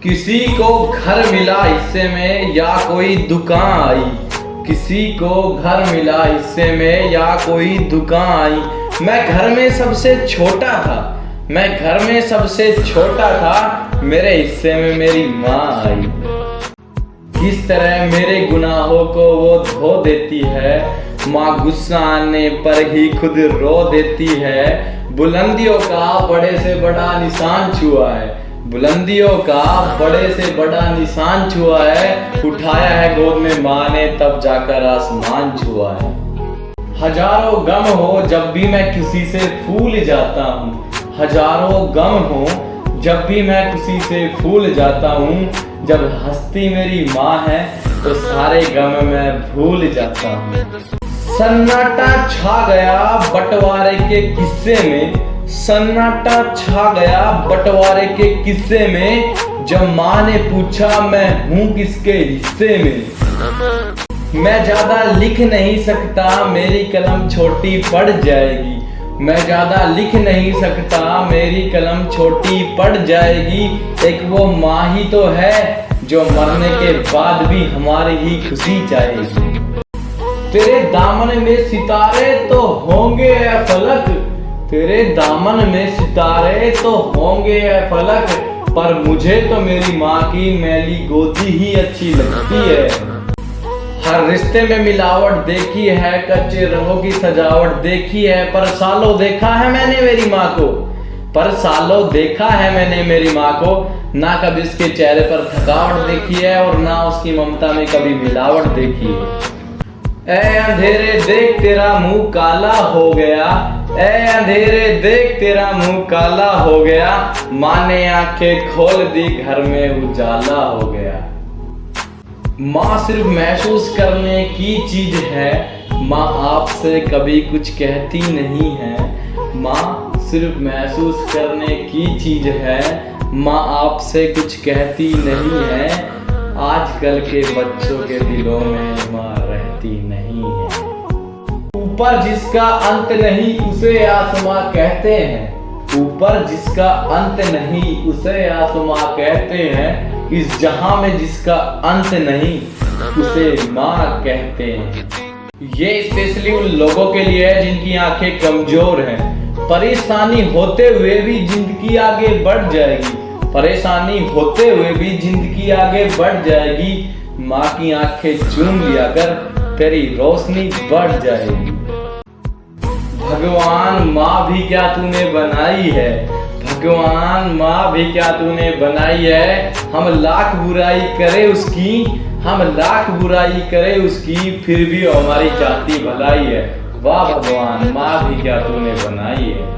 किसी को घर मिला हिस्से में या कोई दुकान आई, किसी को घर मिला हिस्से में या कोई दुकान आई। मैं घर में सबसे छोटा था, मैं घर में सबसे छोटा था, मेरे हिस्से में मेरी माँ आई। किस तरह मेरे गुनाहों को वो धो देती है, माँ गुस्सा आने पर ही खुद रो देती है। बुलंदियों का बड़े से बड़ा निशान छुआ है, बुलंदियों का बड़े से बड़ा निशान छुआ है। उठाया है गोद में माँ ने तब जाकर आसमान छुआ है। हजारों गम हो जब भी मैं किसी से फूल जाता हूँ, हजारों गम हो जब भी मैं किसी से फूल जाता हूँ। जब हंसती मेरी माँ है तो सारे गम मैं भूल जाता हूँ। सन्नाटा छा गया बंटवारे के किस्से में, सन्नाटा छा गया बंटवारे के किस्से में। जब माँ ने पूछा मैं हूँ किसके हिस्से में। मैं ज्यादा लिख नहीं सकता, मेरी कलम छोटी पड़ जाएगी। मैं ज्यादा लिख नहीं सकता, मेरी कलम छोटी पड़ जाएगी। एक वो माँ ही तो है जो मरने के बाद भी हमारी ही खुशी चाहेगी। तेरे दामन में सितारे तो होंगे ऐ फलक, तेरे दामन में सितारे तो होंगे ऐ फलक। पर मुझे तो मेरी माँ की मैली गोदी ही अच्छी लगती है। हर रिश्ते में मिलावट देखी है, कच्चे रंगों की सजावट देखी है। पर सालों देखा है मैंने मेरी माँ को, पर सालों देखा है मैंने मेरी माँ को। ना कभी उसके चेहरे पर थकावट देखी है और ना उसकी ममता में कभी मिलावट देखी है। ऐ अंधेरे देख तेरा मुंह काला हो गया, ऐ अंधेरे देख तेरा मुंह काला हो गया। माँ ने आंखें खोल दी घर में उजाला हो गया। माँ सिर्फ महसूस करने की चीज है, माँ आपसे कभी कुछ कहती नहीं है। माँ सिर्फ महसूस करने की चीज है, माँ आपसे कुछ कहती नहीं है। आजकल के बच्चों के दिलों में माँ रहती नहीं है। ऊपर जिसका अंत नहीं उसे आसमां कहते हैं, ऊपर जिसका अंत नहीं उसे आसमां कहते हैं। इस जहां में जिसका अंत नहीं उसे माँ कहते हैं। ये स्पेशली उन लोगों के लिए है जिनकी आंखें कमजोर हैं। परेशानी होते हुए भी जिंदगी आगे बढ़ जाएगी, परेशानी होते हुए भी जिंदगी आगे बढ़ जाएगी। माँ की आंखें चूम लिया कर तेरी रोशनी बढ़ जाएगी। भगवान माँ भी क्या तूने बनाई है, भगवान माँ भी क्या तूने बनाई है। हम लाख बुराई करे उसकी, हम लाख बुराई करे उसकी, फिर भी हमारी चाहती भलाई है। वाह भगवान माँ भी क्या तूने बनाई है।